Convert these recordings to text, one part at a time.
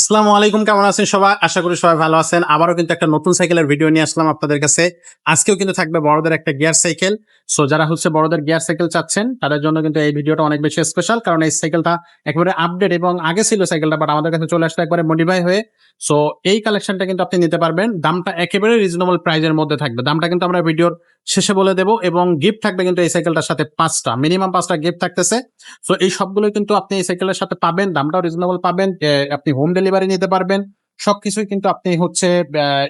আসসালামু আলাইকুম, কেমন আছেন সবাই? আশা করি সবাই ভালো আছেন। আবারও কিন্তু একটা নতুন সাইকেলের ভিডিও নিয়ে আসলাম আপনাদের কাছে। আজকেও কিন্তু থাকবে বড়দের একটা গিয়ার সাইকেল। সো যারা বড়দের গিয়ার সাইকেল চাচ্ছেন তাদের জন্য কিন্তু এই ভিডিওটা অনেক বেশি স্পেশাল, কারণ এই সাইকেলটা একেবারে আপডেট এবং আগে ছিল সাইকেলটা, বাট আমাদের কাছে চলে আসলে একবারে মডিফাই হয়ে। সো এই কালেকশনটা কিন্তু আপনি নিতে পারবেন। দামটা একেবারে রিজনেবল প্রাইজের মধ্যে থাকবে। দামটা কিন্তু আমরা ভিডিওর শেষে বলে দেবো, এবং গিফট থাকবে কিন্তু এই সাইকেলটার সাথে মিনিমাম পাঁচটা গিফট থাকতেছে। সো এই সবগুলো কিন্তু আপনি এই সাইকেলের সাথে পাবেন, দামটাও রিজনেবল পাবেন, আপনি হোম ডেলিভারি নিতে পারবেন। সবকিছুই কিন্তু আপনি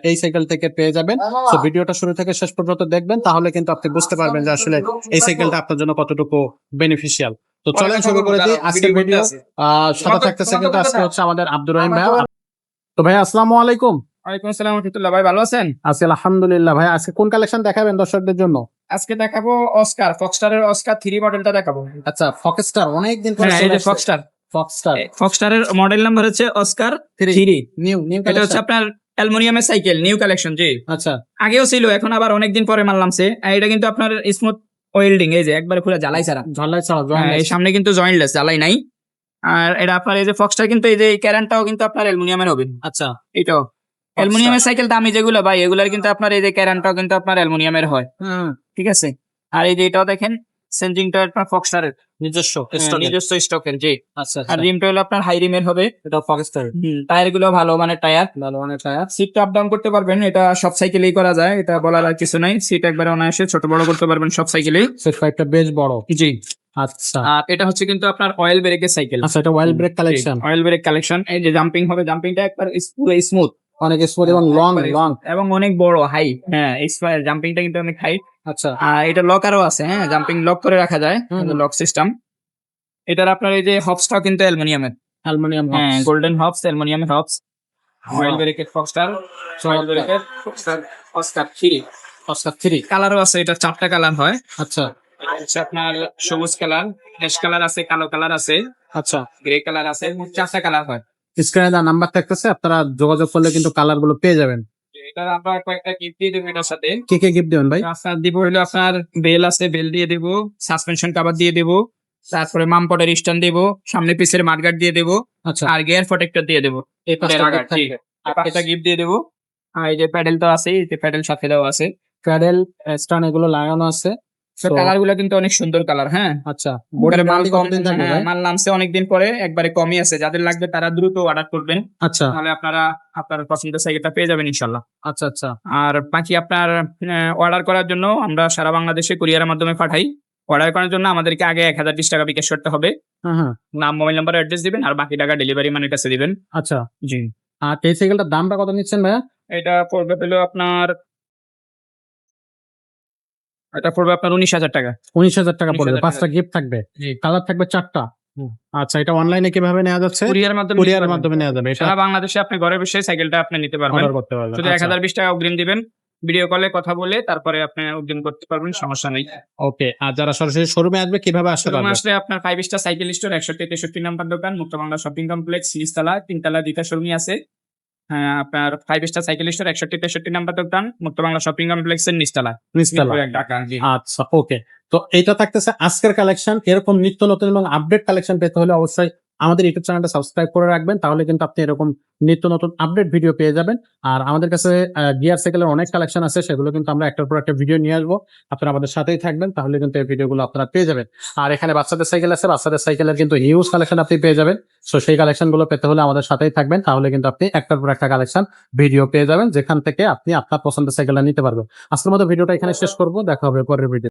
এই সাইকেল থেকে পেয়ে যাবেন। তো ভিডিওটা শুরু থেকে শেষ পর্যন্ত দেখবেন, তাহলে কিন্তু আপনি বুঝতে পারবেন যে আসলে এই সাইকেলটা আপনার জন্য কতটুকু বেনিফিশিয়াল। তো চলেন শুরু করে দিই আজকের ভিডিও। সাথে থাকতেছে কিন্তু আজকে আমাদের আব্দুর রহিম ভাই। তো ভাই আসসালামু আলাইকুম। ওয়ালাইকুম আসসালাম রাহমাতুল্লাহ। ভাই ভালো আছেন? আছি আলহামদুলিল্লাহ। ভাই আজকে কোন কালেকশন দেখাবেন দর্শকদের জন্য? আজকে দেখাবো অস্কার, ফক্সস্টারের অস্কার 3 মডেলটা দেখাবো। আচ্ছা, ফক্সস্টার অনেকদিন পরে হ্যাঁ, এই যে ফক্সস্টার। ফক্সস্টারের মডেল নাম্বার হচ্ছে অস্কার 3। নিউ এটা হচ্ছে আপনার অ্যালুমিনিয়ামের সাইকেল, নিউ কালেকশন। জি, আচ্ছা, আগেও ছিল, এখন আবার অনেকদিন পরে মাল নামছে। আর এটা কিন্তু আপনার স্মুথ ওয়েল্ডিং, এই যে একবারে পুরো জ্বালাই ছাড়া। হ্যাঁ, এই সামনে কিন্তু জয়েন্টলেস, জ্বালাই নাই। আর এটা আপনার এই যে ফক্সস্টার কিন্তু এই যে ক্যারেন্টাও কিন্তু আপনার অ্যালুমিনিয়ামের হবে। আচ্ছা, এটাও অ্যালুমিনিয়ামের সাইকেল দামি যেগুলো ভাই, এগুলার কিন্তু আপনার এই যে ক্যারেন্টাও কিন্তু আপনার অ্যালুমিনিয়ামের হয়। ঠিক আছে। আর এই যে এটাও দেখেন, সেন্সিংটা আপনার ফক্সস্টারের নিজস্ব স্টকের। জি, আচ্ছা, আর রিমটা হলো আপনার হাই রিমের হবে। এটা ফক্সস্টার। টায়ার গুলো ভালো মানের টায়ার, সিটটা আপ ডাউন করতে পারবেন। এটা সব সাইকেলেই করা যায়, এটা বলার আর কিছু নাই। সিট একবারে অনায়াসে ছোট বড় করতে পারবেন সব সাইকেলেই। সেট ফাইভটা বেশ বড়। জি, আচ্ছা। আর এটা হচ্ছে কিন্তু আপনার অয়েল ব্রেকের সাইকেল। আচ্ছা, এটা oil brake collection. Oil brake collection. এই যে জাম্পিং হবে, জাম্পিংটা একবার পুরো স্মুথ, অনেক স্মুথ এবং লং এবং অনেক বড় হাই। হ্যাঁ, জাম্পিংটা কিন্তু অনেক হাই। আচ্ছা, আর এটা লকারও আছে। হ্যাঁ, জাম্পিং লক করে রাখা যায়, লক সিস্টেম। এটার আপনার এই যে হবসটাও কিন্তু অ্যালুমিনিয়ামের। হ্যাঁ, গোল্ডেন হবস, অ্যালুমিনিয়ামের হবস। অয়েল ব্রেকের ফক্সস্টার, অয়েল ব্রেকের ফক্সস্টার অস্কার 3 কালারও আছে। এটা 4টা কালার হয়। আচ্ছা, এটা হচ্ছে আপনার সবুজ কালার, অ্যাশ কালার আছে, কালো কালার আছে, আচ্ছা, গ্রে কালার আছে, মোট 4টা কালার হয়। স্ক্রিনে দেওয়া নাম্বার থাকতেছে, আপনারা যোগাযোগ করলে কিন্তু কালার গুলো পেয়ে যাবেন। এটা আমরা কয়েকটা গিফট দিয়ে দেবো এটার সাথে। কে গিফট দিবেন ভাই? আপনার দিব হলো আপনার বেল আছে, বেল দিয়ে দেবো, সাসপেনশন কভার দিয়ে দেবো, তারপরে মামপটের স্ট্যান্ড দেবো, সামনে পিছের মাডগার্ড দিয়ে দেবো, আচ্ছা, আর গিয়ার প্রোটেক্টর দিয়ে দেবো। এটা গিফট দিয়ে দেবো। আর এই যে প্যাডেল তো আছে, এই যে প্যাডেল সাথে দেওয়া আছে, প্যাডেল স্ট্যান্ড এগুলো লাগানো আছে। কালার গুলো কিন্তু অনেক সুন্দর কালার। হ্যাঁ, আচ্ছা, মাল কমদিন থাকবে, মাল নামছে অনেকদিন পরে, একবারে কমই আছে। যাদের লাগবে তারা দ্রুত অর্ডার করবেন। আচ্ছা, তাহলে আপনারা আপনার পছন্দের সাইকেলটা পেয়ে যাবেন ইনশাল্লাহ। আচ্ছা, আচ্ছা, আর বাকি আপনার অর্ডার করার জন্য আমরা সারা বাংলাদেশে কুরিয়ারের মাধ্যমে পাঠাই। অর্ডার করার জন্য আমাদেরকে আগে 1020 টাকা বিকাশ করতে হবে। হ্যাঁ, নাম, মোবাইল নাম্বার, অ্যাড্রেস দিবেন, আর বাকি টাকা ডেলিভারি ম্যানের কাছে দিবেন। আচ্ছা। জি, আর এই সাইকেলটার দামটা কত নিচ্ছেন ভাইয়া? এটা পড়বে হলো আপনার 19,000 টাকা। 19,000 টাকা পড়বে। 19,000 পাঁচটা গিফট থাকবে, কালার থাকবে 4টা। আচ্ছা, এটা অনলাইনে কিভাবে নেওয়া যাচ্ছে? কুরিয়ারের মাধ্যমে নেওয়া যাবে। এটা সারা বাংলাদেশে আপনি ঘরে বসে সাইকেলটা আপনি নিতে পারবেন। অর্ডার করতে পারবেন। শুধু 1020 টাকা অগ্রিম দিবেন, ভিডিও কলে কথা বলে তারপরে আপনি অগ্রিম করতে পারবেন, সমস্যা নেই। ওকে। আর যারা সরাসরি শোরুমে আসবে কিভাবে আসতে শোরুমে পারবে? আসলে আপনার 5 স্টার সাইকেল স্টোর, 61-63 নাম্বার দোকান, মুক্ত বাংলা শপিং কমপ্লেক্স, 3তলা 2টা শোরুমই আছে। হ্যাঁ, আপনার 5 স্টার সাইকেল স্টোর, 61-63 নাম্বার দোকান, মুক্ত বাংলা শপিং কমপ্লেক্সের নিচতলা, ঢাকা। আচ্ছা, ওকে। তো এইটা থাকতেছে আজকের কালেকশন। এরকম নিত্য নতুন এবং আপডেট কালেকশন পেতে হলে অবশ্যই আমাদের ইউটিউব চ্যানেলটা সাবস্ক্রাইব করে রাখবেন, তাহলে কিন্তু আপনি এরকম নিত্য নতুন আপডেট ভিডিও পেয়ে যাবেন। আর আমাদের কাছে গিয়ার সাইকেলের অনেক কালেকশন আছে, সেগুলো কিন্তু আমরা একটার পর একটা ভিডিও নিয়ে আসবো। আপনারা আমাদের সাথেই থাকবেন, তাহলে কিন্তু এই ভিডিওগুলো আপনারা পেয়ে যাবেন। আর এখানে বাচ্চাদের সাইকেল আছে, বাচ্চাদের সাইকেলের কিন্তু হিউজ কালেকশন আপনি পেয়ে যাবেন। সো সেই কালেকশন গুলো পেতে হলে আমাদের সাথেই থাকবেন, তাহলে কিন্তু আপনি একটার পর একটা কালেকশন ভিডিও পেয়ে যাবেন, যেখান থেকে আপনি আপনার পছন্দের সাইকেলটা নিতে পারবেন। আজকের মতো ভিডিওটা এখানে শেষ করবো, দেখা হবে পরের ভিডিও।